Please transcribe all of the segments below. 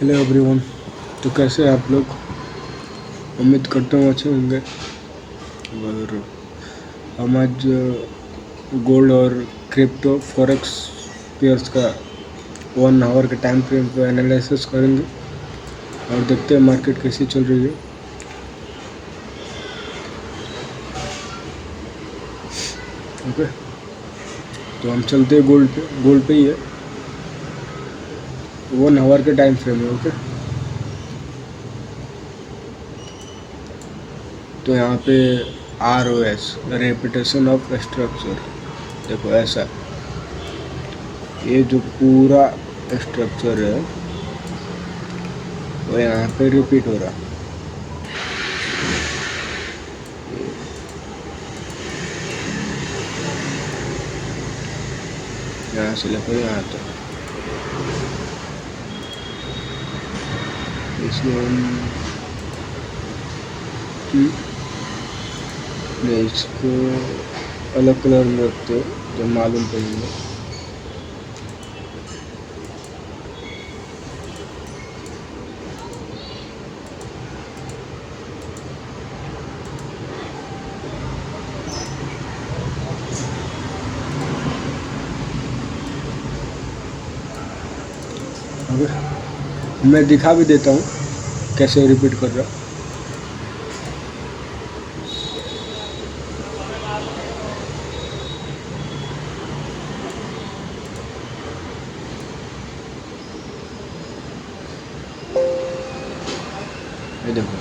Hello everyone. तो कैसे हैं आप लोग? उम्मीद करता हूँ अच्छे होंगे। और हम आज गोल्ड और क्रिप्टो फॉरेक्स पेयर्स का 1 आवर के टाइम फ्रेम पे एनालिसिस करेंगे और देखते हैं मार्केट कैसी चल रही है। ओके, तो हम चलते हैं गोल्ड पे ही है। 1 आवर के टाइम फ्रेम है। ओके, तो यहाँ पे ROS रेपिटेशन ऑफ स्ट्रक्चर, देखो ऐसा ये जो पूरा स्ट्रक्चर है वो यहाँ पे रिपीट हो रहा। यहाँ से लेकर यहाँ तक इसमें हम इसको अलग कलर में रखते हैं जब मालूम पड़ेगा। मैं दिखा भी देता हूँ कैसे रिपीट कर रहा। ये देखो,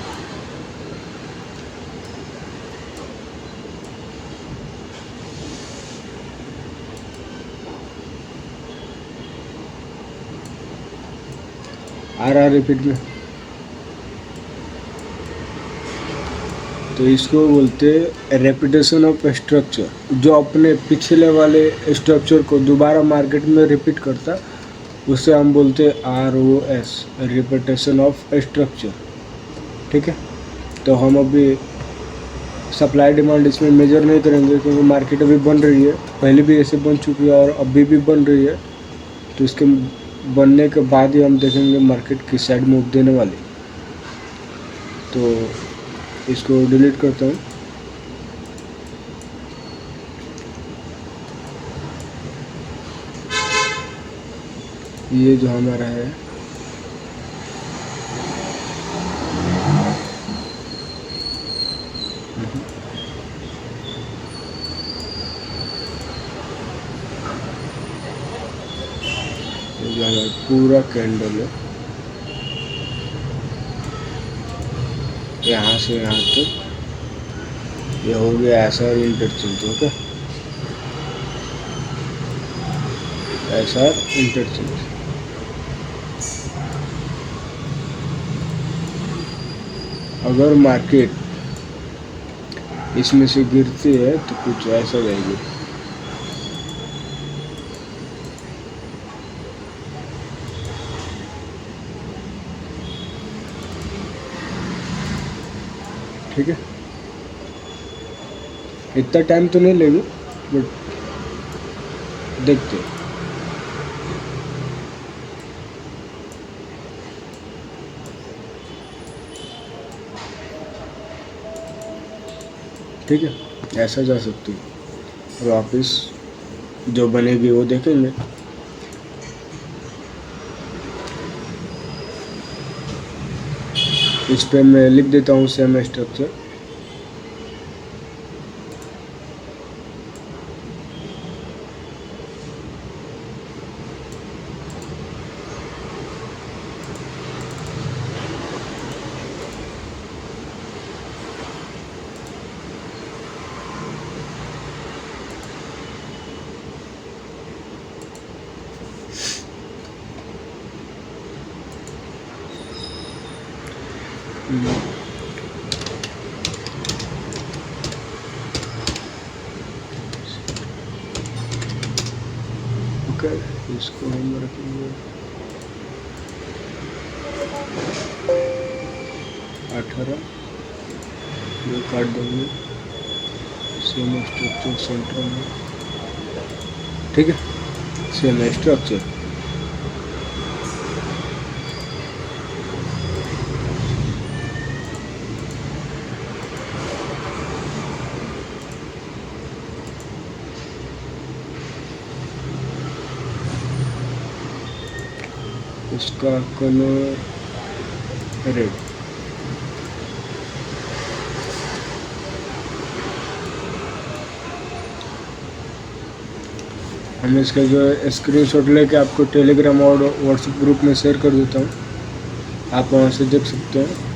आ रहा रिपीट में। तो इसको बोलते हैं रेपिटेशन ऑफ स्ट्रक्चर, जो अपने पिछले वाले स्ट्रक्चर को दोबारा मार्केट में रिपीट करता, उसे हम बोलते हैं ROS रेपिटेशन ऑफ स्ट्रक्चर। ठीक है, तो हम अभी सप्लाई डिमांड इसमें मेजर नहीं करेंगे क्योंकि मार्केट अभी बन रही है, पहले भी ऐसे बन चुकी है और अभी भी बन रही है। तो इसके बनने के बाद ही हम देखेंगे मार्केट किस साइड मूव देने वाली। तो इसको डिलीट करता हूँ। ये जो हमारा है ये जो हमारा पूरा कैंडल है, यहाँ से यहाँ तक ये हो गया ऐसा इंटरचेंज। ओके, ऐसा इंटरचेंज। अगर मार्केट इसमें से गिरती है तो कुछ ऐसा जाएगी। ठीक है, इतना टाइम तो नहीं लेगी बट देखते हैं। ठीक है, ऐसा जा सकती है। वापस जो बनेगी वो देखेंगे। इस पे मैं लिख देता हूँ सेम स्ट्रक्चर। ओके, इसको हम रखेंगे 18, ये काट देंगे सेम स्ट्रक्चर सेंटर में। ठीक है, सेम स्ट्रक्चर। इसका कलर रेड। हम इसका जो है स्क्रीनशॉट लेके आपको टेलीग्राम और व्हाट्सएप ग्रुप में शेयर कर देता हूँ, आप वहाँ से देख सकते हैं।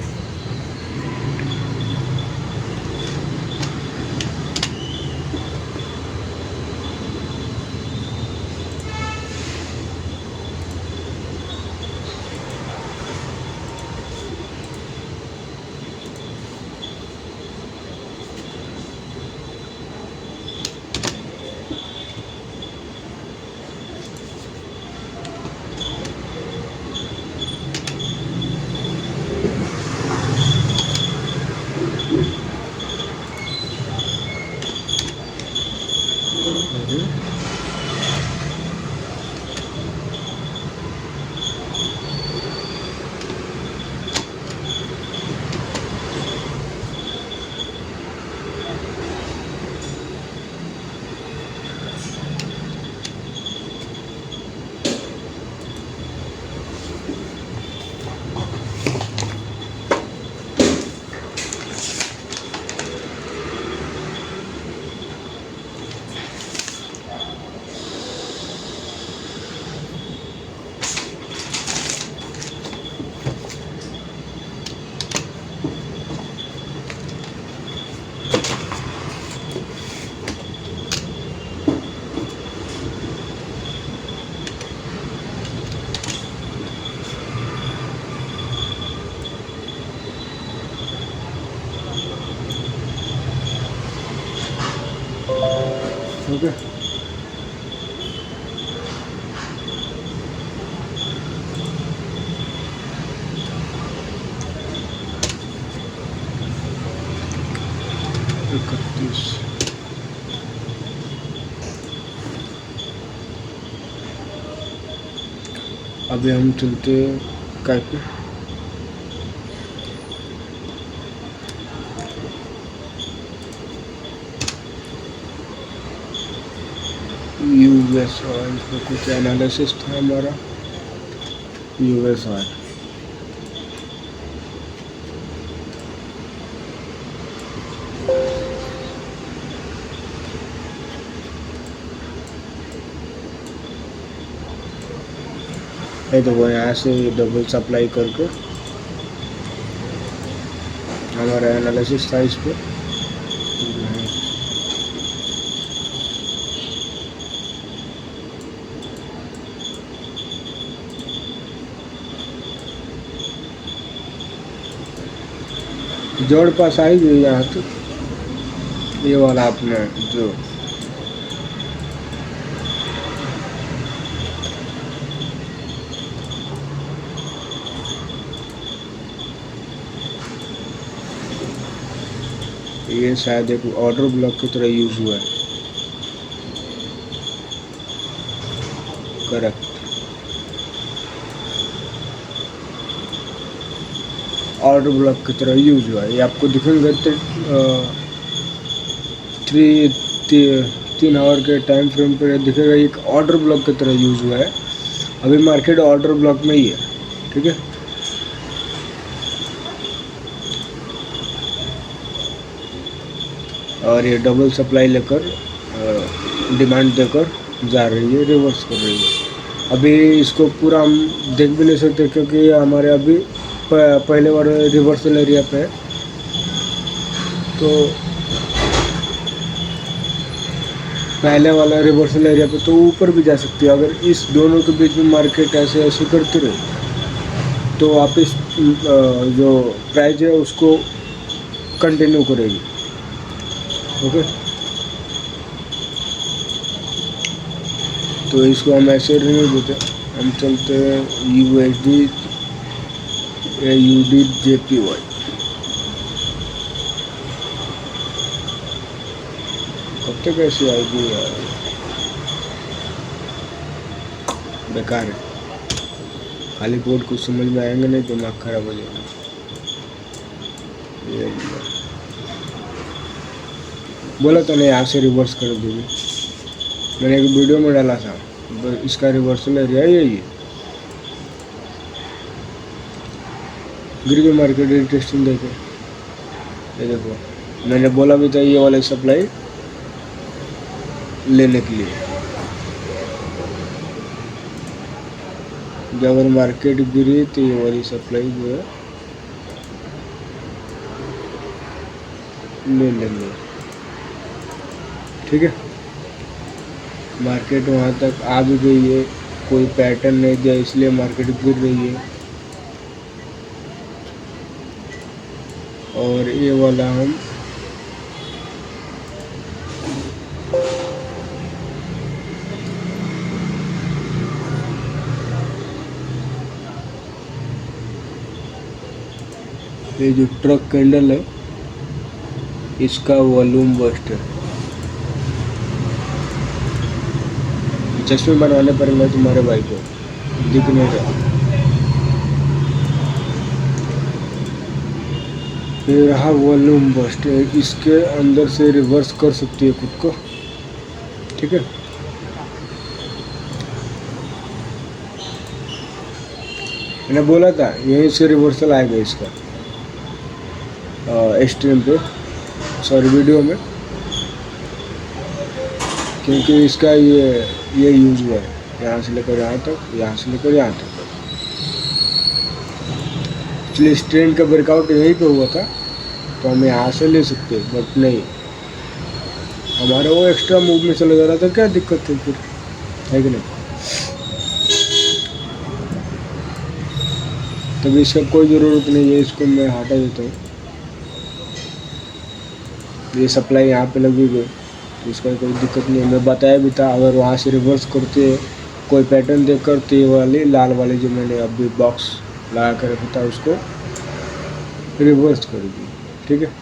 ओके, इकतीस। अभी हम चलते काय पे, यूएस ऑयल पे कुछ एनालिसिस था हमारा। यूएस ऑयल है, तो वो यहाँ से डबल सप्लाई करके हमारा एनालिसिस था इस पे। जोड़ पास आई गई यहाँ तो ये वाला आपने जो ये शायद एक ऑर्डर ब्लॉक की तरह यूज हुआ है। करेक्ट, ऑर्डर ब्लॉक की तरह यूज हुआ है। ये आपको दिखेंगे तो 3 आवर के टाइम फ्रेम पर दिखेगा, एक ऑर्डर ब्लॉक की तरह यूज हुआ है। अभी मार्केट ऑर्डर ब्लॉक में ही है, ठीक है। और ये डबल सप्लाई लेकर डिमांड देकर जा रही है, रिवर्स कर रही है। अभी इसको पूरा हम देख भी नहीं सकते क्योंकि हमारे अभी पहले बार रिवर्सल एरिया पे है, तो पहले वाला रिवर्सल एरिया पे तो ऊपर भी जा सकती है। अगर इस दोनों के बीच में मार्केट ऐसे ऐसे करती रहे तो वापस जो प्राइस है उसको कंटिन्यू करेगी। ओके, तो इसको हम ऐसे नहीं देते, हम चलते USD AUD JPY। कब तक ऐसी आएगी यार, बेकार है, खाली बोर्ड कुछ समझ में आएंगे नहीं, दिमाग खराब हो जाएगा। बोला तो नहीं यहाँ से रिवर्स कर देंगे, मैंने एक वीडियो में डाला था, इसका रिवर्सल एरिया यही है। गिर गई मार्केट रिटेस्टिंग देके। ये देखो, मैंने बोला भी था ये वाला सप्लाई लेने के लिए। जब अगर मार्केट गिरी तो ये वाली सप्लाई जो है ले लेंगे, ठीक है। मार्केट वहाँ तक आ भी गई है, कोई पैटर्न नहीं दिया इसलिए मार्केट गिर रही है। और ये वाला हम ये जो ट्रक कैंडल है इसका वॉल्यूम बस्ट है। चश्मे बनवाने पड़ेंगे तुम्हारे भाई को, दिख नहीं रहा। ये रहा वॉल्यूम बस्ट है, इसके अंदर से रिवर्स कर सकती है खुद को, ठीक है। मैंने बोला था यहीं से रिवर्सल आएगा इसका स्ट्रीम पे, सॉरी वीडियो में, क्योंकि इसका ये यूज हुआ है यहाँ से लेकर यहाँ तक, यहाँ से लेकर यहाँ तक। इसलिए इस ट्रेंड का ब्रेकआउट यहीं पे हुआ था तो हम यहाँ से ले सकते, बट नहीं, हमारा वो एक्स्ट्रा मूव में चला जा रहा था, क्या दिक्कत थी फिर, है कि नहीं। तभी इसका कोई ज़रूरत नहीं है, इसको मैं हटा देता हूँ। ये सप्लाई यहाँ पे लगी गई तो इसका कोई दिक्कत नहीं है। मैं बताया भी था अगर वहाँ से रिवर्स करते कोई पैटर्न देख कर तो ये वाली लाल वाली जो मैंने अभी बॉक्स लगा कर रखा था उसको रिवर्स कर दी, ठीक है।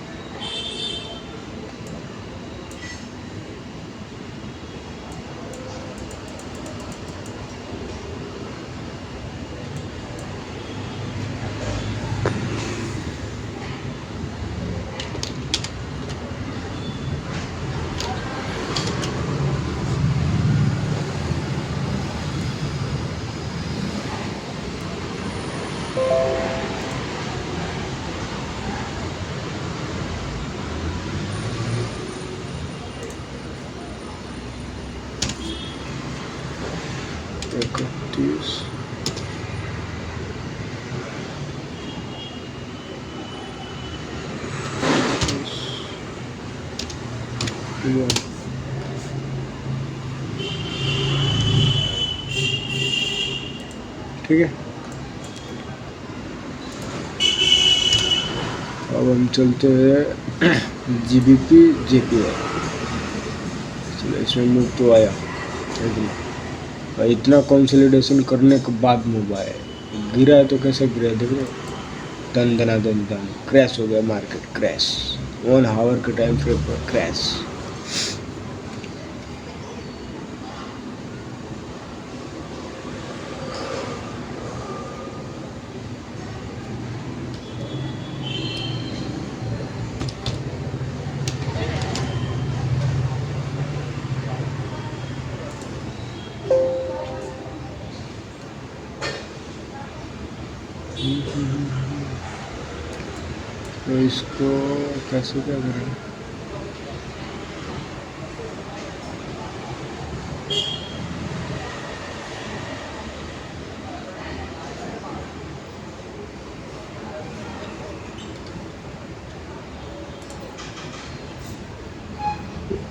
ठीक है, अब हम चलते हैं GBP JPY। चलो इसमें मूव तो आया, और इतना कंसोलिडेशन करने के बाद मूव आया, गिरा है तो कैसे गिरा है देख रहे हो, दन दना दन दन क्रैश हो गया मार्केट, क्रैश 1 आवर के टाइम फ्रेम पर क्रैश। तो इसको कैसे क्या करें,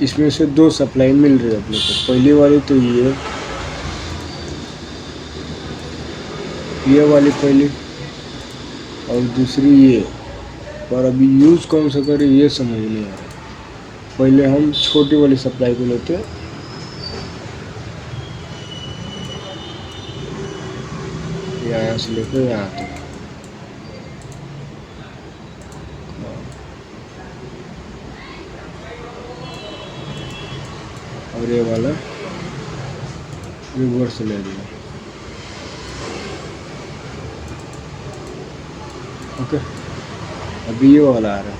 इसमें से 2 सप्लाई मिल रही है अपने को। पहली वाली तो ये वाली पहली, और दूसरी ये, पर अभी यूज़ कौन सा करें ये समझ नहीं आ रहा। पहले हम छोटी वाली सप्लाई को लेते, यहाँ से लेकर यहाँ तक, और ये वाला रिवर्स ले लिया, ओके। अभी ये वाला आ रहा है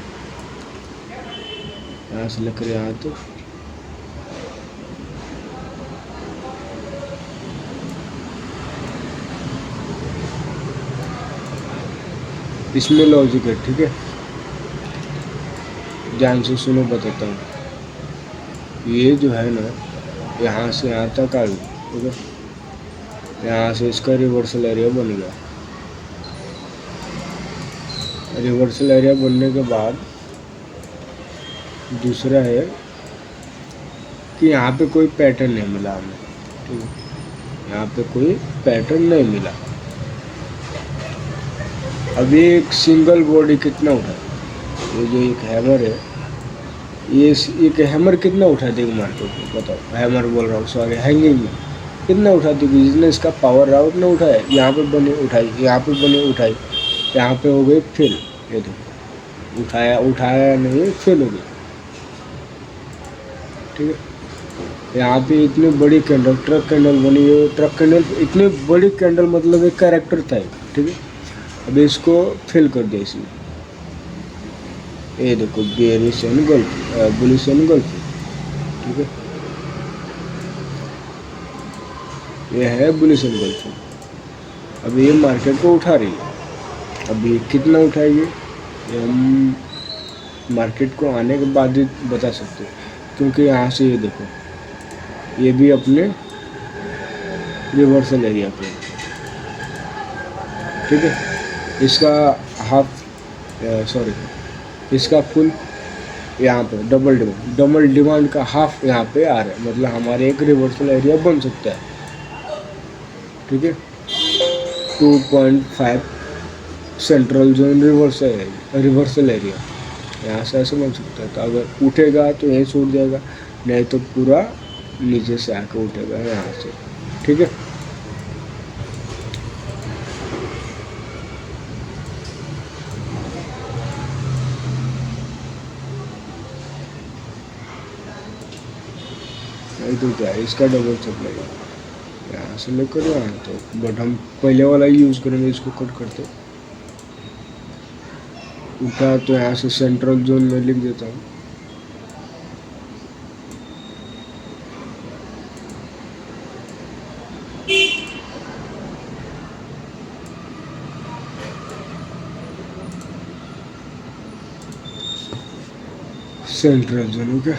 यहाँ से लेकर यहाँ तक, इसमें लॉजिक है, ठीक है। ध्यान से सुनो, बताता हूँ। ये जो है ना, यहाँ से यहाँ तक आ गई, ठीक है। यहाँ से इसका रिवर्सल एरिया बन गया। रिवर्सल एरिया बनने के बाद दूसरा है कि यहाँ पे कोई पैटर्न नहीं मिला हमें, ठीक है। यहाँ पे कोई पैटर्न नहीं मिला। अभी एक सिंगल बॉडी कितना उठा, ये जो एक हैमर है, ये एक हैमर कितना उठा देगी मार्केट में, बताओ। हैमर बोल रहा हूँ, सॉरी, हैंगिंग में कितना उठा देगी? जिसने इसका पावर रहा उतना उठाया। यहाँ पे बने उठाई, यहाँ पे बने उठाई, यहाँ पे हो गई फेल। ये देखो, उठाया नहीं, फेल हो गई, ठीक है। यहाँ पे इतनी बड़ी कैंडल, ट्रक कैंडल बनी है। ट्रक कैंडल इतनी बड़ी कैंडल, मतलब एक कैरेक्टर था, ठीक है। अभी इसको फेल कर दिया इसने। ये देखो, bearish and gulf, bullish and gulf, ठीक है। ये है बुलिश एंड गल्फ। अभी ये मार्केट को उठा रही है। अभी कितना उठाएगी ये हम मार्केट को आने के बाद ही बता सकते हैं, क्योंकि यहाँ से ये देखो, ये भी अपने रिवर्सल एरिया पे, ठीक है। इसका हाफ, सॉरी, इसका फुल यहाँ पे डबल डिमांड का हाफ यहाँ पे आ रहा है, मतलब हमारे एक रिवर्सल एरिया बन सकता है, ठीक है। 2.5 सेंट्रल जोन रिवर्सल एरिया यहाँ से ऐसे बन सकता है। तो अगर उठेगा तो यहीं छूट जाएगा, नहीं तो पूरा नीचे से आके उठेगा यहाँ से, ठीक है। नहीं तो क्या है, इसका डबल सप्लाई है यहाँ से लेकर यहाँ। तो बट हम पहले वाला ही यूज़ करेंगे, इसको कट करते। उठा तो यहाँ से सेंट्रल जोन में लिख देता हूँ। Central zone, okay.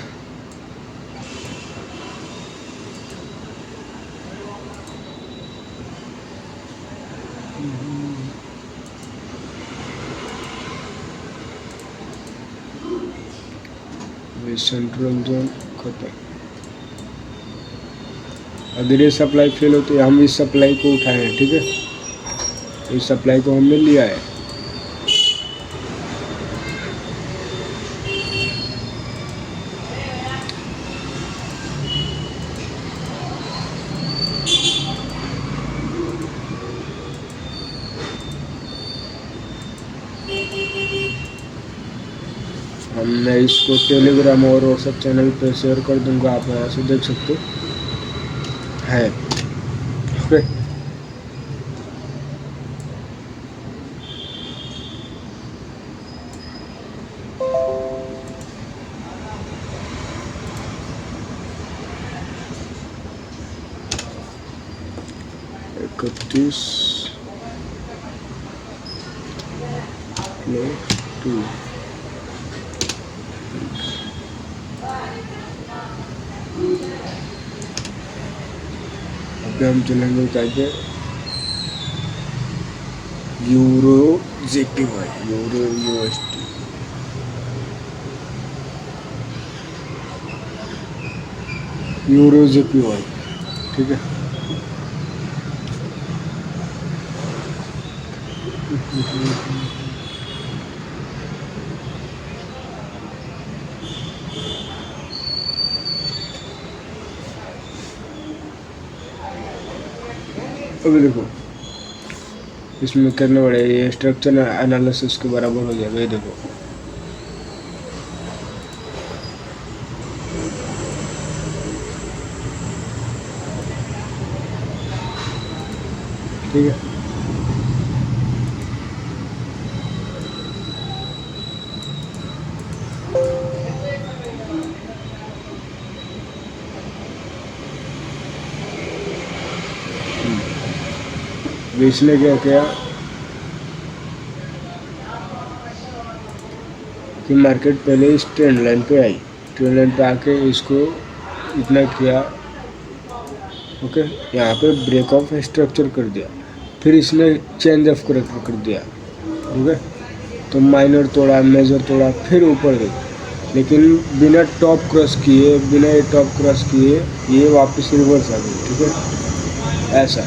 Central zone खत्म। अगर ये सप्लाई फेल होती है, हम इस सप्लाई को उठाए हैं, ठीक है। इस सप्लाई को हमने लिया है। मैं इसको टेलीग्राम और व्हाट्सएप चैनल पे शेयर कर दूंगा, आप यहाँ से देख सकते हैं, ओके। इकतीस टू, अभी हम चलेंगे जाके euro JPY, euro USD, euro JPY, ठीक है। अभी देखो, इसमें करने पड़े, ये स्ट्रक्चर एनालिसिस के बराबर हो जाएगा। ये देखो, ठीक है। इसने क्या किया, फिर मार्केट पहले इस ट्रेंड लाइन पे आई, ट्रेंड लाइन पे आके इसको इतना किया, ओके, यहाँ पे ब्रेक ऑफ स्ट्रक्चर कर दिया, फिर इसने चेंज ऑफ करेक्टर कर दिया, ओके, तो माइनर तोड़ा, मेजर तोड़ा, फिर ऊपर गई, लेकिन बिना टॉप क्रॉस किए, बिना ये टॉप क्रॉस किए ये वापस रिवर्स आ गई, ठीक है, ऐसा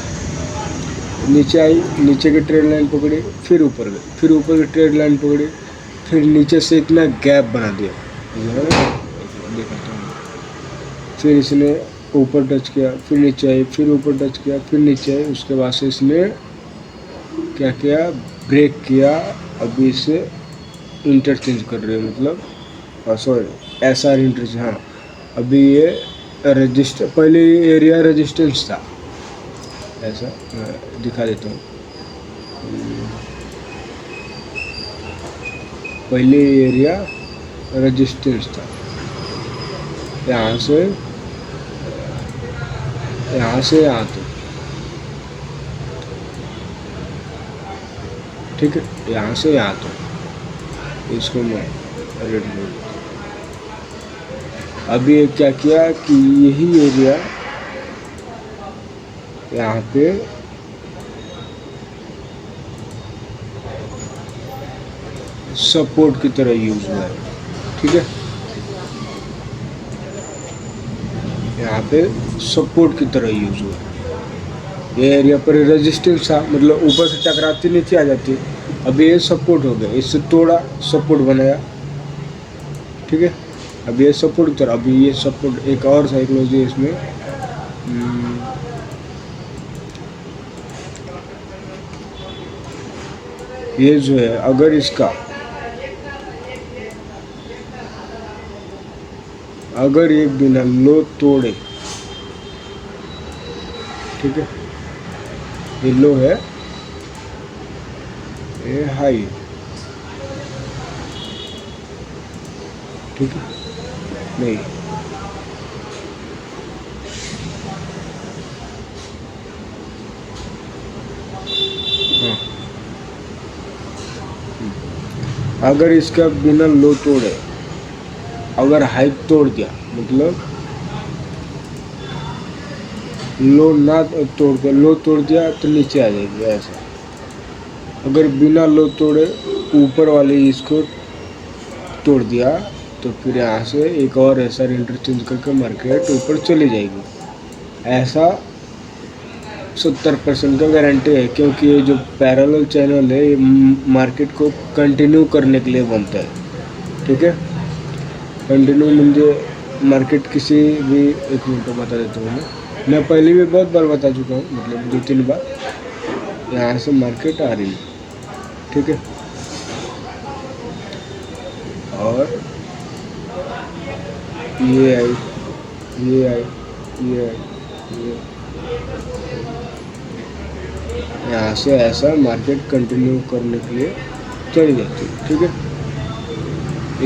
नीचे आई, नीचे की ट्रेड लाइन पकड़ी, फिर ऊपर गई, फिर ऊपर की ट्रेड लाइन पकड़ी, फिर नीचे से इतना गैप बना दिया, दिखाता हूँ, फिर इसने ऊपर टच किया, फिर नीचे आई, फिर ऊपर टच किया, फिर नीचे आई, उसके बाद से इसने क्या किया, ब्रेक किया, अभी इसे इंटरचेंज कर रहे हैं, मतलब सॉरी एस आर इंटरचेंज, हाँ, अभी ये रजिस्टर, पहले ये एरिया रेजिस्टेंस था, ऐसा मैं दिखा देता हूँ, पहले एरिया रेजिस्टेंस था, यहाँ से यहाँ तक, ठीक है, यहाँ से यहाँ तक, इसको मैं रेड बोल, अभी ये क्या किया कि यही एरिया यहाँ पे सपोर्ट की तरह यूज हुआ है, ठीक है, यहाँ पे सपोर्ट की तरह यूज हुआ है, ये एरिया पर रेजिस्टेंस था, मतलब ऊपर से टकराती नीचे आ जाती, अभी ये सपोर्ट हो गया, इससे थोड़ा सपोर्ट बनाया, ठीक है, अब ये सपोर्ट की तरह, अभी ये सपोर्ट, एक और साइकोलॉजी है इसमें, ये जो है अगर इसका, अगर ये बिना लो तोड़े, ठीक है, ये लो है, ये हाई है, ठीक है, नहीं, हाँ, अगर इसका बिना लो तोड़े, अगर हाई तोड़ दिया, मतलब लो ना तोड़ के, लो तोड़ दिया तो नीचे आ जाएगी, ऐसा, अगर बिना लो तोड़े ऊपर वाले इसको तोड़ दिया तो फिर यहाँ से एक और ऐसा इंटरचेंज करके मार्केट ऊपर चली जाएगी, ऐसा 70% का गारंटी है, क्योंकि ये जो पैरेलल चैनल है ये मार्केट को कंटिन्यू करने के लिए बनता है, ठीक है, कंटिन्यू म्हणजे मार्केट किसी भी, एक मिनट बता देता हूँ मैं पहले भी बहुत बार बता चुका हूँ, मतलब 2-3 बार, यहाँ से मार्केट आ रही है, ठीक है, और ये आई, ये आई, ये आई, ये, यहाँ से ऐसा मार्केट कंटिन्यू करने के लिए चली जाती है, ठीक है,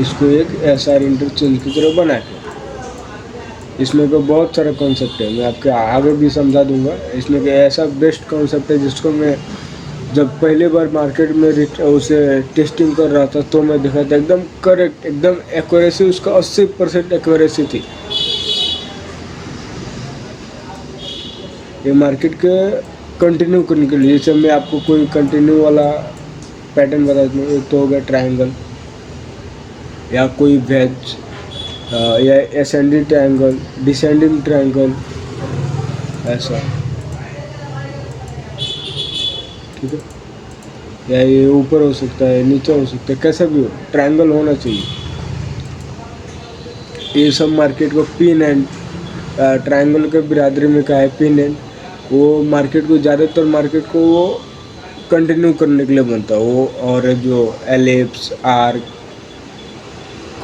इसको एक एसआर इंटरचेंज की तरह बना के, इसमें तो बहुत सारा कॉन्सेप्ट है, मैं आपके आगे भी समझा दूंगा, इसमें के ऐसा बेस्ट कॉन्सेप्ट है जिसको मैं जब पहले बार मार्केट में उसे टेस्टिंग कर रहा था तो मैं देखा था एकदम करेक्ट, एकदम एक्यूरेसी उसका 80% एक्यूरेसी थी, ये मार्केट के कंटिन्यू करने के लिए, जैसे मैं आपको कोई कंटिन्यू वाला पैटर्न बता दूँ, एक तो हो गया ट्रायंगल, या कोई वेज, या एसेंडिंग ट्रायंगल, डिसेंडिंग ट्रायंगल, ऐसा, ठीक है, या ये ऊपर हो सकता है, नीचे हो सकता है, कैसा भी हो, ट्रायंगल होना चाहिए, ये सब मार्केट को पिन एंड, ट्रायंगल के बिरादरी में क्या है, पिन एंड, वो मार्केट को, ज़्यादातर मार्केट को वो कंटिन्यू करने के लिए बनता है वो, और जो एलिप्स, आर्क,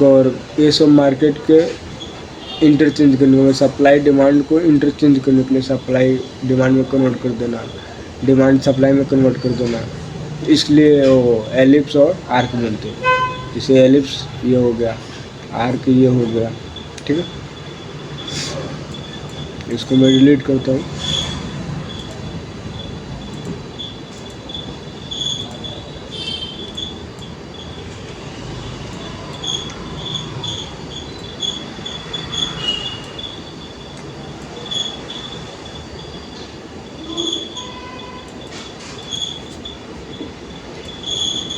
कर्व, ये सब मार्केट के इंटरचेंज करने के लिए, सप्लाई डिमांड को इंटरचेंज करने के लिए, सप्लाई डिमांड में कन्वर्ट कर देना, डिमांड सप्लाई में कन्वर्ट कर देना, इसलिए वो एलिप्स और आर्क बनते हैं, जैसे एलिप्स ये हो गया, आर्क ये हो गया, ठीक है, इसको मैं डिलीट करता हूँ,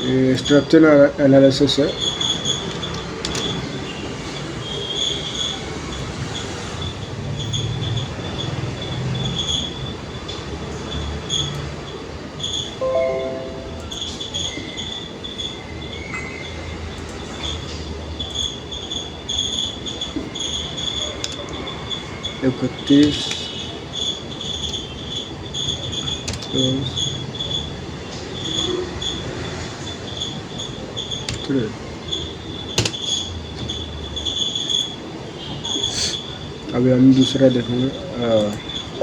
ये स्ट्रक्चर एनालिसिस है। इकतीस अभी हम दूसरा देखेंगे।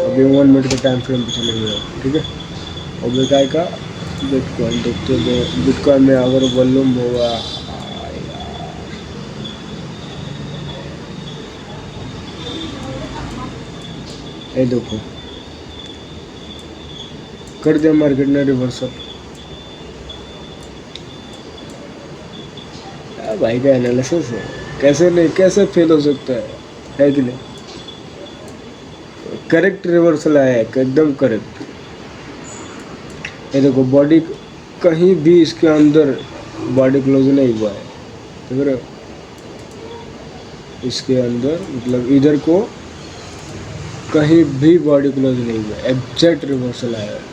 अभी 1 मिनट के टाइम फ्रेम पे चलेंगे, ठीक है। अभी काय का बिटकॉइन देखते हैं। बिटकॉइन में अगर वॉल्यूम होगा, ये देखो कर दिया मार्केट ने रिवर्सल। भाई का एनालिसिस है, कैसे नहीं, कैसे फेल हो सकता है कि नहीं। करेक्ट रिवर्सल आया है, एकदम करेक्ट। ये देखो बॉडी कहीं भी इसके अंदर बॉडी क्लोज नहीं हुआ है, देख रहे हो। इसके अंदर मतलब इधर को कहीं भी बॉडी क्लोज नहीं हुआ, एग्जैक्ट रिवर्सल आया है।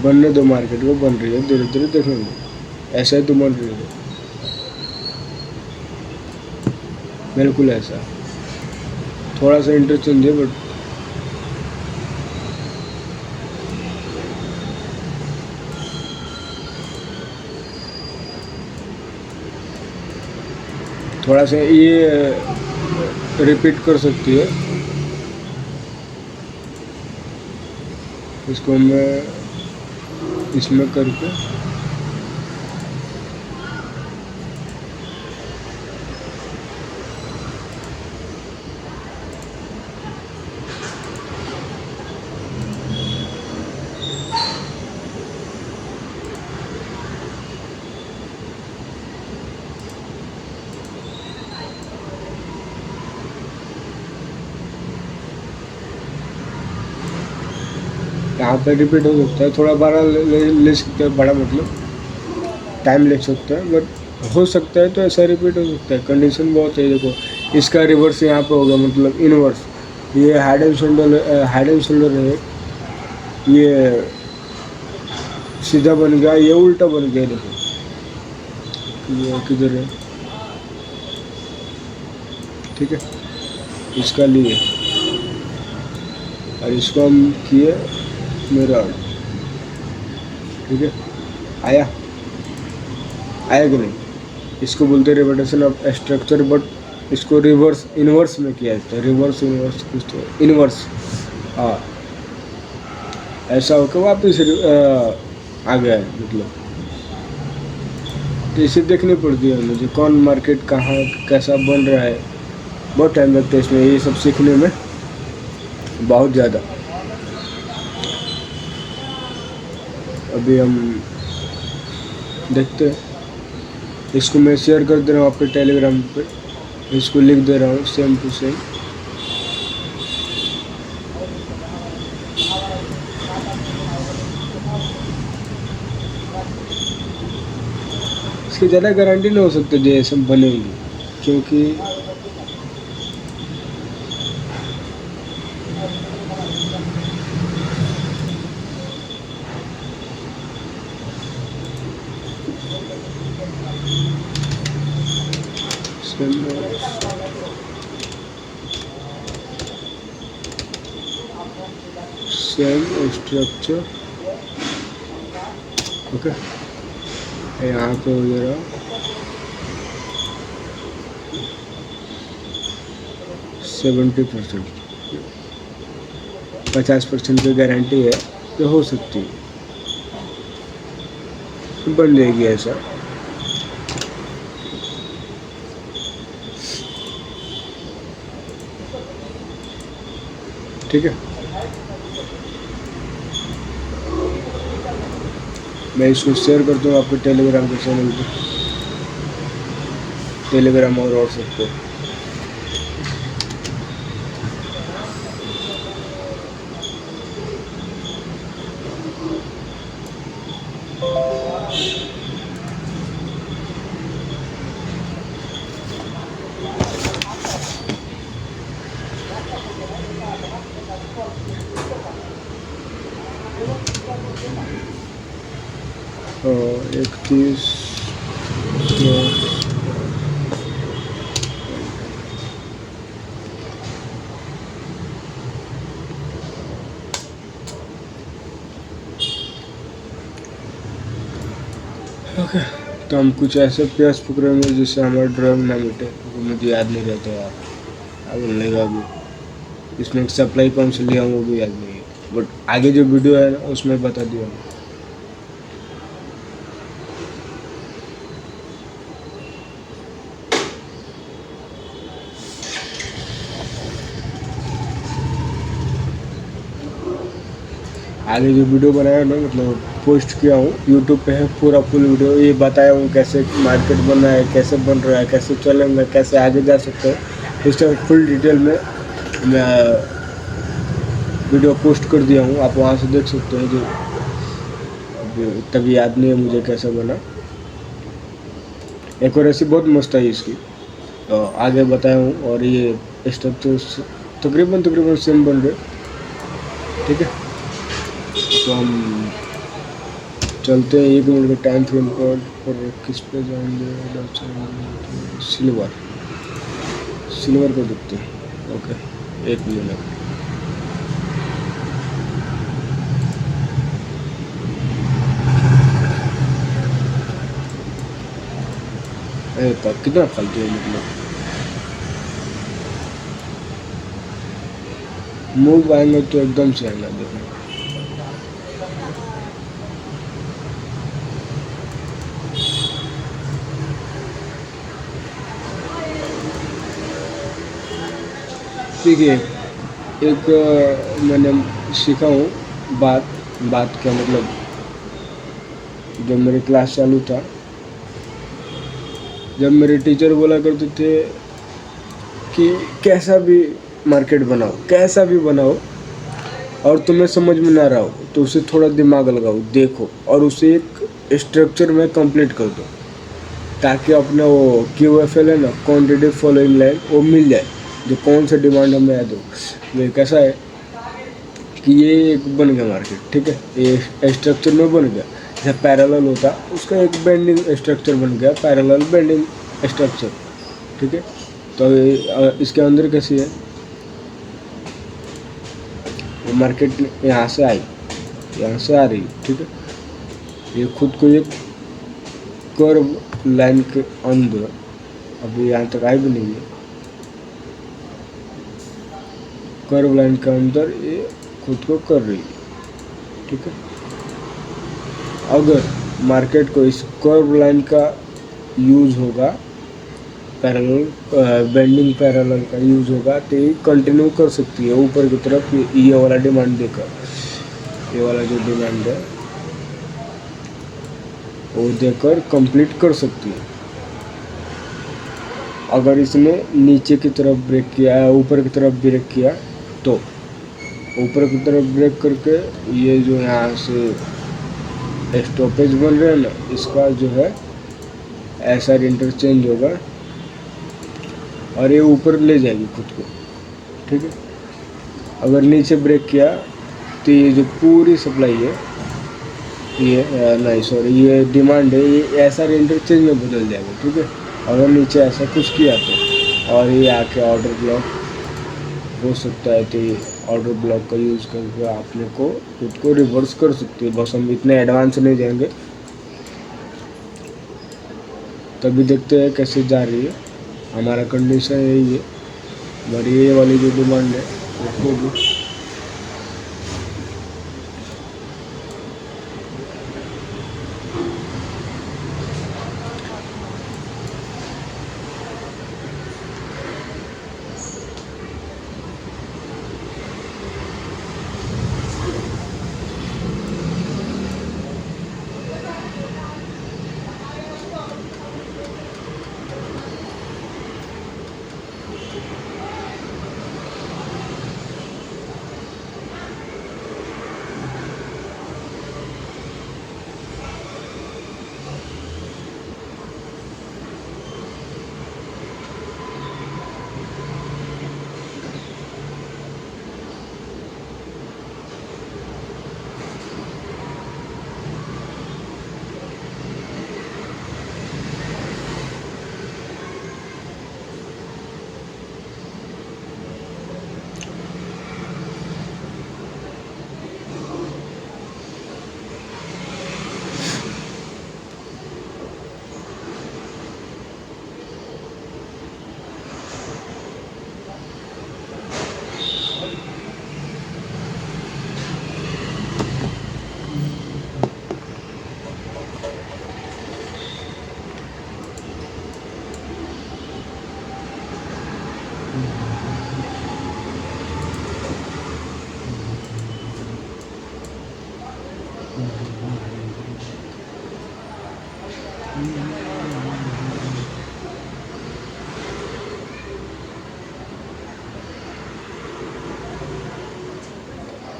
बनने दो, मार्केट को बन रही है, धीरे धीरे देखेंगे। ऐसा ही तो बन रही है, बिल्कुल ऐसा। थोड़ा सा इंटरचेंज है बट थोड़ा सा ये रिपीट कर सकती है। इसको मैं इसमें करके यहाँ पे रिपीट हो सकता है। थोड़ा बड़ा ले सकते हैं, बड़ा मतलब टाइम ले सकते हैं, बट हो सकता है तो ऐसा रिपीट हो सकता है। कंडीशन बहुत है। देखो इसका रिवर्स यहाँ पे होगा, मतलब इनवर्स। ये हेड एंड शोल्डर है, ये सीधा बन गया, ये उल्टा बन गया। देखो ये किधर है, ठीक है। इसका लिए और इसको हम किए मेरा, ठीक है। आया कि नहीं। इसको बोलते हैं रिवर्टेशन ऑफ स्ट्रक्चर, बट इसको रिवर्स इनवर्स में किया जाता है। रिवर्स इनवर्स कुछ तो इनवर्स, हाँ ऐसा होकर वापस आ गया है मतलब। तो इसे देखनी पड़ती है मुझे, कौन मार्केट कहाँ कैसा बन रहा है। बहुत टाइम लगता है इसमें, ये सब सीखने में बहुत ज़्यादा। अभी हम देखते हैं। इसको मैं शेयर कर दे रहा हूँ आपके टेलीग्राम पे, इसको लिख दे रहा हूँ सेम टू सेम। इसकी ज़्यादा गारंटी नहीं हो सकती जैसे बनेगी, क्योंकि सेम स्ट्रक्चर, ओके। यहाँ पे हो जा रहा 70%, 50% की गारंटी है तो हो सकती है, बन जाएगी ऐसा। ठीक है, मैं इसको शेयर करता हूँ आपके टेलीग्राम के चैनल पे, टेलीग्राम और व्हाट्सएप पे। 31 ओके। तो हम कुछ ऐसे पेयर्स पकड़ेंगे जिससे हमारा ड्राइंग ना मिटे, वो मुझे याद नहीं रहता यार। अब बोलने अभी इसमें सप्लाई कौन से लिया हूँ वो भी याद नहीं है, बट आगे जो वीडियो है ना उसमें बता दिया हूँ। आगे जो वीडियो बनाया ना, मतलब पोस्ट किया हूँ यूट्यूब पे है पूरा फुल वीडियो, ये बताया हूँ कैसे मार्केट बना है, कैसे बन रहा है, कैसे चलेंगे, कैसे आगे जा सकते हैं, इस टाइप फुल डिटेल में मैं वीडियो पोस्ट कर दिया हूँ। आप वहाँ से देख सकते हैं। जो तभी याद नहीं है मुझे कैसा बना। एक्यूरेसी बहुत मस्त है इसकी, तो आगे बताया हूँ। और ये स्ट्रक्चर तकरीबन सेम बन रहे, ठीक है। तो हम चलते हैं 1 मिनट के टाइम फ्रेम पर, और किस पे जाएंगे? सिल्वर को देखते हैं। Okay 1 minute. कितना फालतू है, मतलब मूव आएंगे तो एकदम से आएगा। देखो देखिए, एक मैंने सीखा हूँ बात क्या मतलब, जब मेरी क्लास चालू था, जब मेरे टीचर बोला करते थे कि कैसा भी मार्केट बनाओ, कैसा भी बनाओ, और तुम्हें समझ में ना रहा हो तो उसे थोड़ा दिमाग लगाओ, देखो, और उसे एक स्ट्रक्चर में कंप्लीट कर दो, ताकि अपना वो QFL है ना, क्वांटिटी फॉलोइंग लाइन, वो मिल जाए, जो कौन सा डिमांड हमें ऐड हो। ये कैसा है कि ये एक बन गया मार्केट, ठीक है, ये स्ट्रक्चर में बन गया। जैसे पैरेलल होता, उसका एक बेंडिंग स्ट्रक्चर बन गया, पैरेलल बेंडिंग स्ट्रक्चर, ठीक है। तो इसके अंदर कैसी है, वो मार्केट यहाँ से आई, यहाँ से आ रही, ठीक है। ये खुद को एक कर्व लाइन के अंदर, अभी यहाँ तक आई भी नहीं है, कर्व लाइन के अंदर ये खुद को कर रही है, ठीक है। अगर मार्केट को इस कर्व लाइन का यूज़ होगा, पैरेलल बेंडिंग पैरेलल का यूज़ होगा, तो ये कंटिन्यू कर सकती है ऊपर की तरफ, ये वाला डिमांड देकर, ये वाला जो डिमांड है वो देकर कंप्लीट कर सकती है। अगर इसने नीचे की तरफ ब्रेक किया है, ऊपर की तरफ ब्रेक किया, तो ऊपर की तरफ ब्रेक करके ये जो यहाँ से स्टॉपेज बन रहा है ना, इसका जो है ऐसा इंटरचेंज होगा और ये ऊपर ले जाएगी खुद को, ठीक है। अगर नीचे ब्रेक किया तो ये जो पूरी सप्लाई है, ये नहीं सॉरी, ये डिमांड है, ये ऐसा इंटरचेंज में बदल जाएगा, ठीक है। अगर नीचे ऐसा कुछ किया तो, और ये आके ऑर्डर ब्लॉक हो सकता है, तो ये ऑर्डर ब्लॉक का यूज़ करके आपने को खुद को रिवर्स कर सकती है। बस हम इतने एडवांस नहीं जाएंगे, तभी देखते हैं कैसे जा रही है। हमारा कंडीशन यही है, हमारी ये वाली जो डिमांड है वो भी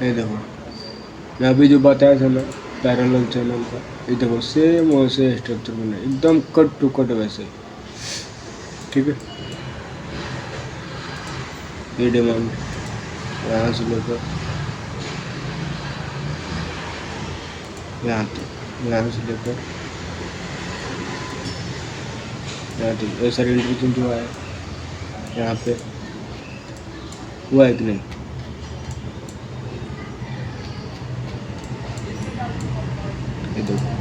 ये देखो, मैं अभी जो बताया था ना पैरेलल चैनल का, ये देखो सेम वैसे स्ट्रक्चर बना है, एकदम कट टू कट वैसे। ठीक है, ये डिमांड यहाँ से लेकर यहाँ तक, यहाँ से लेकर यहाँ तक, ऐसा रेंट्री जो है यहाँ पे हुआ है कि नहीं। ये देखो,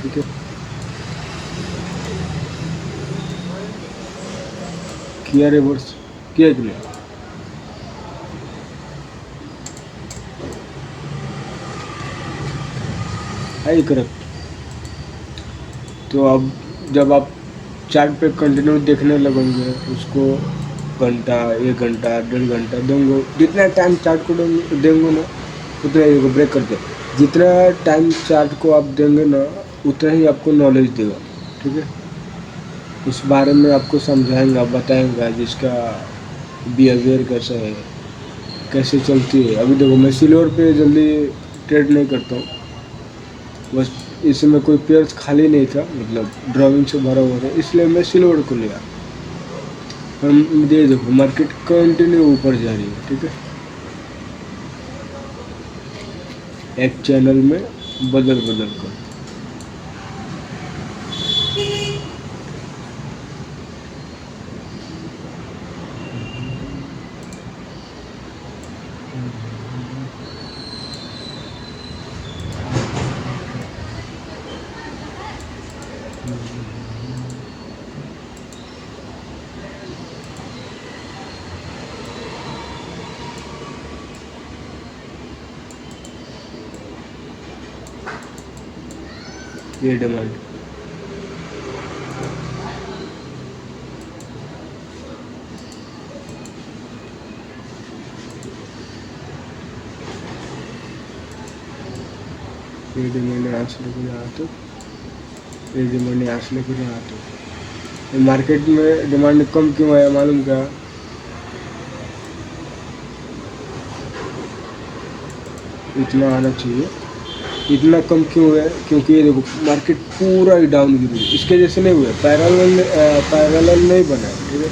ठीक है, किया रिवर्स, किया कि नहीं। है करेक्ट। तो अब जब आप चार्ट पे कंटिन्यू देखने लगेंगे उसको, घंटा, 1 घंटा, 1.5 घंटा देंगे, जितना टाइम चार्ट को देंगे ना उतना ही को ब्रेक करके, जितना टाइम चार्ट को आप देंगे ना उतना ही आपको नॉलेज देगा। ठीक है, उस बारे में आपको समझाएंगा, बताएंगा जिसका बिहेवियर कैसा है, कैसे चलती है। अभी देखो मैं सिल्वर पे जल्दी ट्रेड नहीं करता हूँ, बस इसमें कोई पेयर्स खाली नहीं था, मतलब ड्राइंग से भरा हुआ था, इसलिए मैं सिल्वर को लिया। हम ये देखो मार्केट कंटिन्यू ऊपर जा रही है। ठीक है, एक चैनल में बदल बदल कर। ये डिमांड ये डिमांड यहाँ से लेकर यहाँ तक, ये डिमांड यहाँ से लेकर यहाँ तक। मार्केट में डिमांड कम क्यों है मालूम क्या? इतना आना चाहिए, इतना कम क्यों है? क्योंकि ये देखो मार्केट पूरा ही डाउन गिरी, इसके जैसे नहीं हुए, पैरेलल नहीं बना है। ठीक है,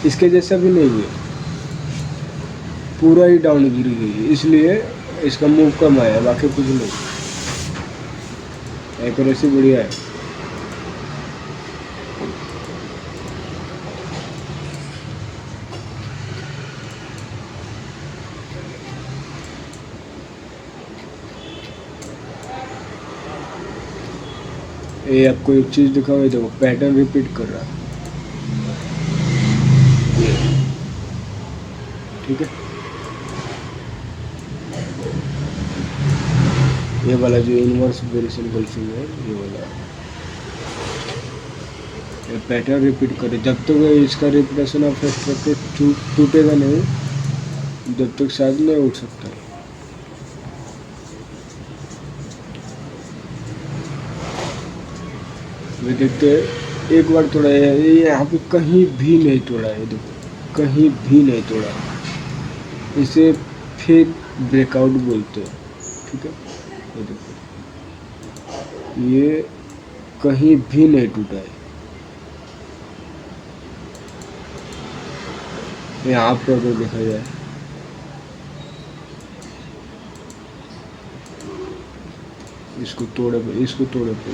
इसके जैसा भी नहीं हुए, पूरा ही डाउन गिरी गई, इसलिए इसका मूव कम आया, बाकी कुछ नहीं। एक्यूरेसी बढ़िया है। ये आपको एक चीज दिखाओ, देखो पैटर्न रिपीट कर रहा है। ठीक है, ये वाला जो इनवर्स वेरिएशन बोलते हैं, ये वाला ये पैटर्न रिपीट करे, जब तक तो इसका रिपीटेशन ऑफ स्ट्रक्चर टूटेगा नहीं, जब तक शायद नहीं उठ सकता है। वे देखते हैं एक बार तोड़ा है, ये यहाँ पे कहीं भी नहीं तोड़ा है, देखो कहीं भी नहीं तोड़ा है, इसे फेक ब्रेकआउट बोलते हैं। ठीक है, ये देखो ये कहीं भी नहीं टूटा है। यहाँ पर अगर देखा जाए, इसको तोड़े पे, इसको तोड़े पे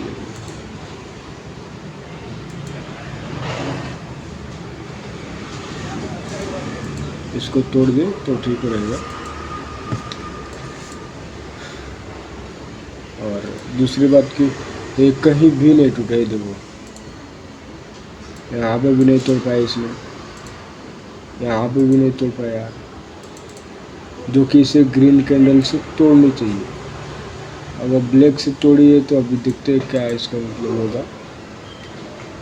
इसको तोड़ दे तो ठीक रहेगा। और दूसरी बात की, ये कहीं भी नहीं टूटा है, देखो यहाँ पे भी नहीं तोड़ पाया इसने, यहाँ पे भी नहीं तोड़ पाया, जो कि इसे ग्रीन कैंडल से तोड़नी चाहिए। अगर ब्लैक से तोड़ी है तो अभी देखते हैं क्या इसका मतलब होगा,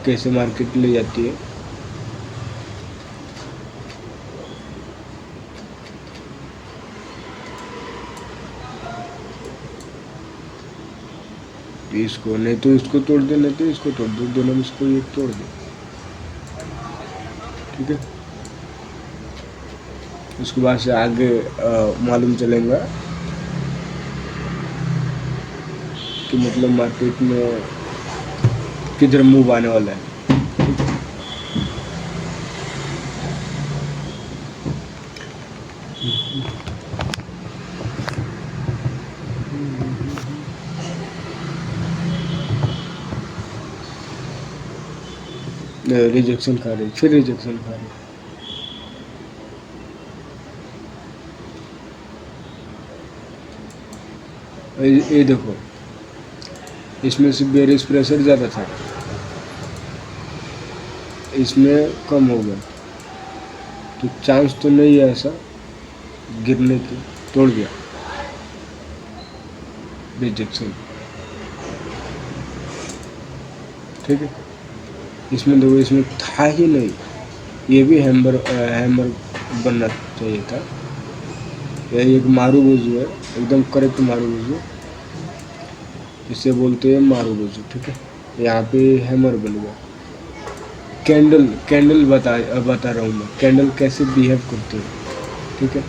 कैसे मार्केट ले जाती है। इसको नहीं तो इसको तोड़ दे, नहीं तो इसको तोड़ दो, दोनों में से कोई एक तोड़ दे, ठीक है। उसके बाद से आगे मालूम चलेगा कि मतलब मार्केट में किधर मूव आने वाला है। रिजेक्शन खा रही, फिर रिजेक्शन खा रही। ये देखो, इसमें से बेरिश प्रेशर ज़्यादा था, इसमें कम हो गया, तो चांस तो नहीं है ऐसा गिरने की, तोड़ गया, रिजेक्शन, ठीक है। इसमें देखो, इसमें था ही नहीं, ये भी हैमर बनना चाहिए था। यह एक मारूबुजू है, एकदम करेक्ट मारूबुजू, इसे बोलते हैं मारूबुजू, ठीक है। यहाँ पे हैमर बन गया। कैंडल बता रहा हूँ मैं, कैंडल कैसे बिहेव करते हैं, ठीक है।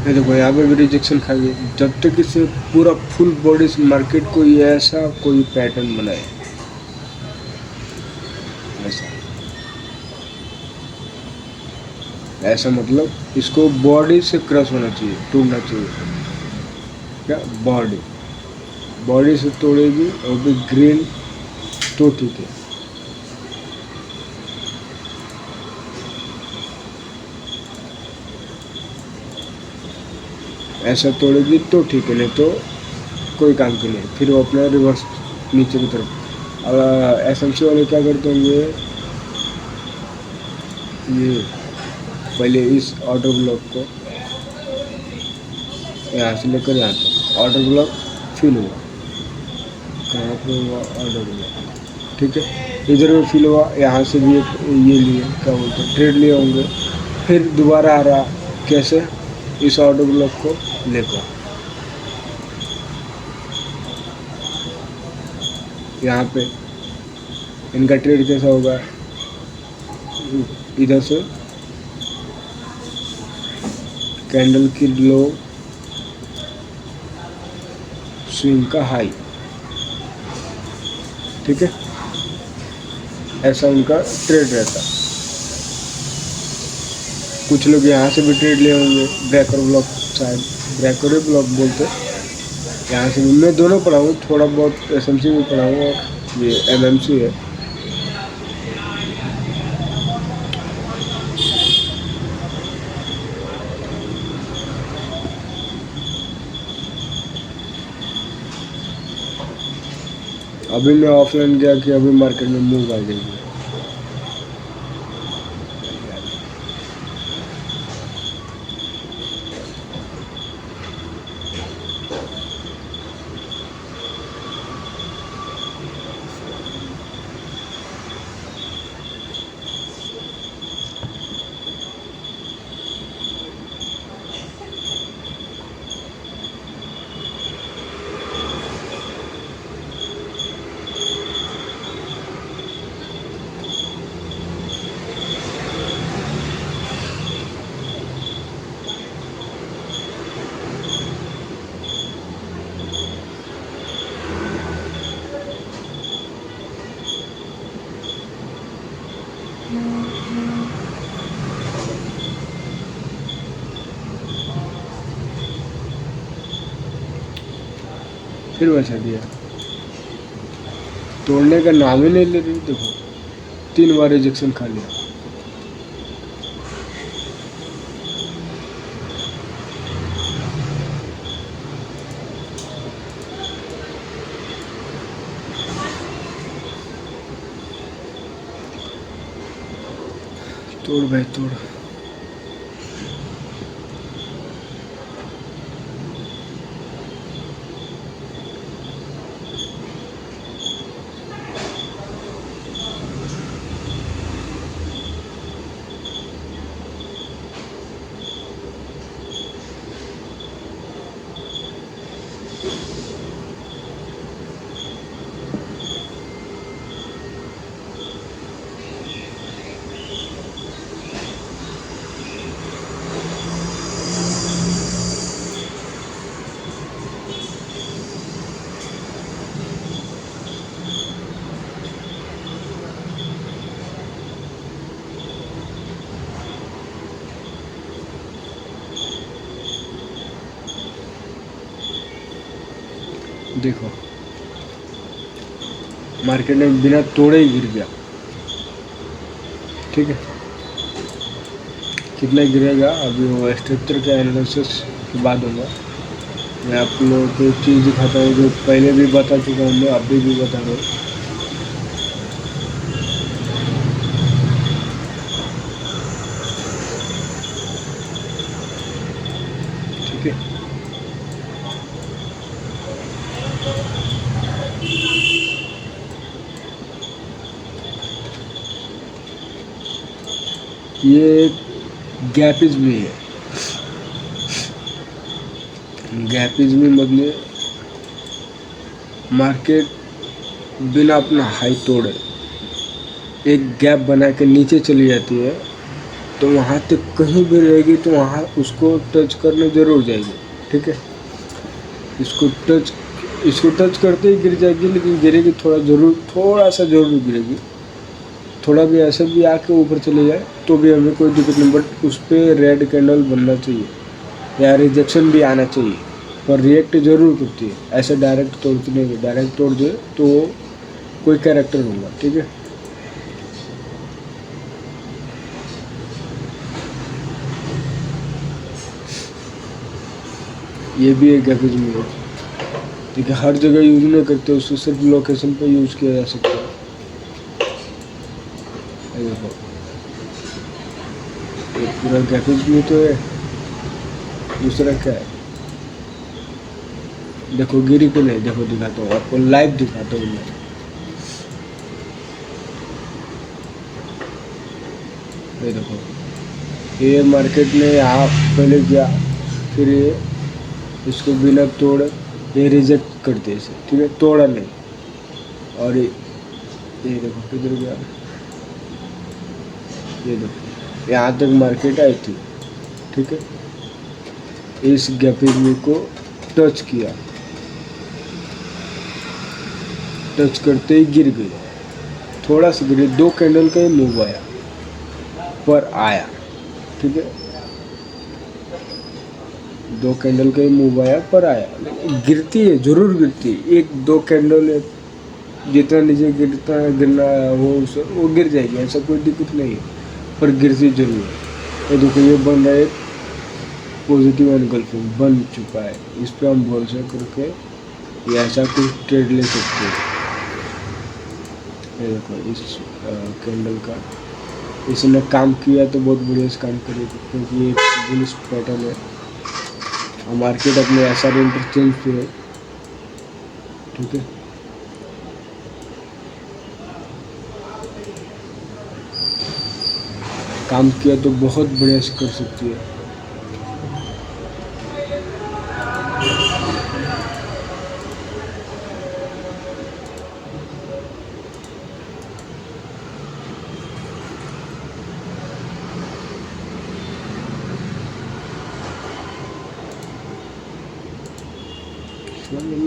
ये देखो, यहाँ पे भी रिजेक्शन खा गई। जब तक इसे पूरा फुल बॉडी से मार्केट को ये ऐसा कोई पैटर्न बनाए, ऐसा ऐसा मतलब इसको बॉडी से क्रश होना चाहिए, टूटना चाहिए, क्या बॉडी से तोड़ेगी और भी ग्रीन तो ठीक है। ऐसा तोड़ेगी तो ठीक है, नहीं तो कोई काम की नहीं, फिर वो अपना रिवर्स नीचे की तरफ। अब एसएमसी वाले क्या करते होंगे, ये पहले इस ऑर्डर ब्लॉक को यहाँ से लेकर यहाँ तक ऑर्डर ब्लॉक फिल हुआ, कहाँ पे हुआ ऑर्डर ब्लॉक, ठीक है। इधर में फिल हुआ, यहाँ से भी एक ये लिए, क्या बोलते हैं, ट्रेड लिए होंगे, फिर दोबारा आ रहा, कैसे, इस ऑर्डर ब्लॉक को लेकर यहाँ पे इनका ट्रेड कैसा होगा, इधर से कैंडल की लो, स्विंग का हाई, ठीक है। ऐसा उनका ट्रेड रहता। कुछ लोग यहाँ से भी ट्रेड लिए होंगे, ब्रेकर ब्लॉक, शायद ब्रेकर ब्लॉक बोलते, यहाँ से भी। मैं दोनों पढ़ा हूँ, थोड़ा बहुत एसएमसी भी पढ़ा हूँ और ये एमएमसी है। अभी मैं ऑफलाइन गया कि अभी मार्केट में मूव आ जाएगी। फिर वैसा दिया, तोड़ने का नाम ही नहीं ले रही। देखो 3 बार रिजेक्शन खा लिया। तोड़ भाई तोड़। देखो मार्केट में बिना तोड़े ही गिर गया। ठीक है, कितना गिरेगा अभी वो स्ट्रक्चर के एनालिसिस के बाद होगा। मैं आप लोगों को एक चीज़ दिखाता हूँ जो पहले भी बता चुका हूँ, मैं अभी भी बता रहा हूँ। ठीक है, ये गैपिज में है। गैपिज में मतलब मार्केट बिना अपना हाई तोड़े एक गैप बना के नीचे चली जाती है, तो वहाँ तक कहीं भी रहेगी तो वहाँ उसको टच करने ज़रूर जाएगी। ठीक है, इसको टच करते ही गिर जाएगी, लेकिन गिरेगी थोड़ा सा ज़रूर गिरेगी। थोड़ा भी ऐसा भी आके ऊपर चले जाए तो भी हमें कोई दिक्कत नहीं, बट उस पर रेड कैंडल बनना चाहिए या रिजेक्शन भी आना चाहिए। पर रिएक्ट जरूर करती है, ऐसे डायरेक्ट तोड़ती नहीं है। डायरेक्ट तोड़ दे तो कोई कैरेक्टर होगा। ठीक है, ये भी एक गैपेज में है। ठीक है, हर जगह यूज नहीं करते, उसको सिर्फ लोकेशन पे यूज किया जा सकता है। ये देखो, ये पूरा गैपेज में तो है। दूसरा क्या है, देखो गिरी को नहीं, देखो दिखाता हूँ आपको, लाइव दिखाता हूँ मैं। ये देखो, ये मार्केट में यहाँ पहले गया, फिर ये इसको बिना तोड़ ये रिजेक्ट करते इसे। ठीक है, तोड़ा नहीं। और ये देखो किधर गया, ये देखो यहाँ तक मार्केट आई थी। ठीक है, इस गैपेज को टच किया, टच करते ही गिर गई। थोड़ा सा गिरी, 2 कैंडल का ही मूव आया पर आया। ठीक है, 2 कैंडल का ही मूव आया पर आया, लेकिन गिरती है, जरूर गिरती है। 1-2 कैंडल जितना नीचे गिरना वो गिर जाएगी, ऐसा कोई दिक्कत नहीं है, पर गिरती जरूर है। ये देखो, ये बन रहा है पॉजिटिव एनगल्फिंग बन चुका है। इस पर हम भरोसा करके ये ऐसा कुछ ट्रेड ले सकते हैं। ये देखो इस कैंडल का इसने काम किया तो बहुत बढ़िया से काम करेगा, क्योंकि ये बुलिश पैटर्न है और मार्केट अपने ऐसा इंटरचेंज पे है। ठीक है, काम किया तो बहुत बढ़िया से कर सकती है।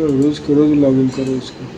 रोज के रोज लॉग इन करो इसको।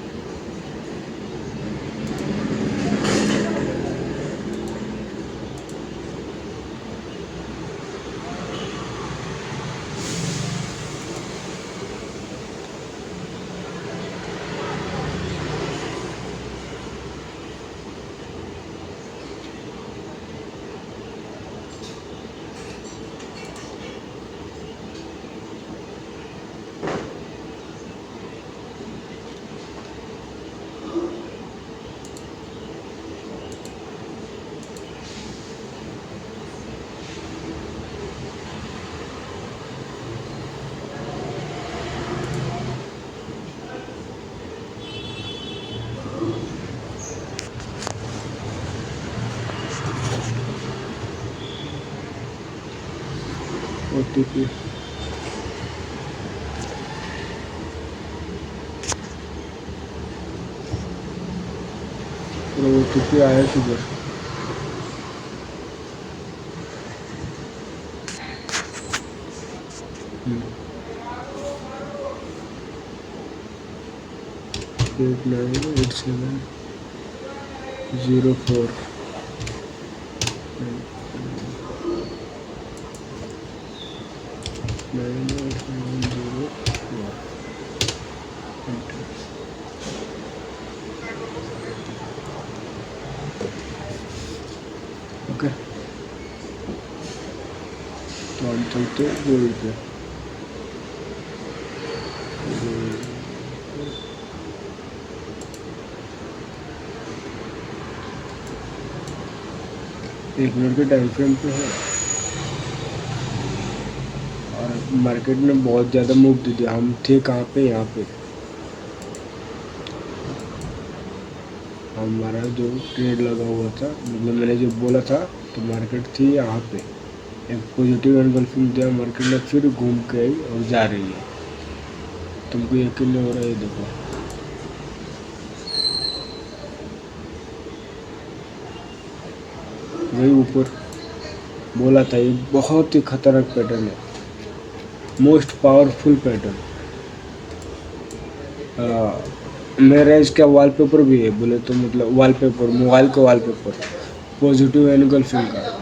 OTP OTP आया किधर? हम्म, 898704 98704 ओके। तो हम चलते गोल पे। एक मिनट के टाइम फ्रेम पे है और मार्केट ने बहुत ज़्यादा मूव दे दिया। हम थे कहाँ पे? यहाँ पे हमारा जो ट्रेड लगा हुआ था, मतलब मैंने जो बोला था, तो मार्केट थी यहाँ पे। एक पॉजिटिव एनगल्फिंग दिया, मार्केट ने फिर घूम के आई और जा रही है। तुमको यकीन नहीं हो रहा है? देखो, वही ऊपर बोला था, ये बहुत ही खतरनाक पैटर्न है, मोस्ट पावरफुल पैटर्न। मेरा इसका वॉलपेपर भी है बोले तो, मतलब वॉलपेपर, मोबाइल का वॉलपेपर, पॉजिटिव एनगल्फिंग का।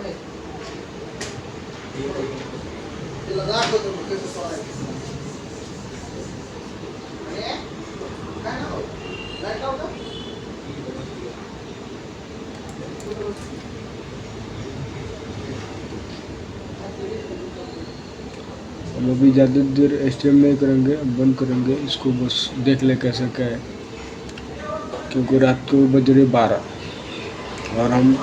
हम अभी ज़्यादा देर स्ट्रीम नहीं करेंगे, बंद करेंगे इसको, बस देख ले कैसे क्या है, क्योंकि रात को बज रही 12 और हम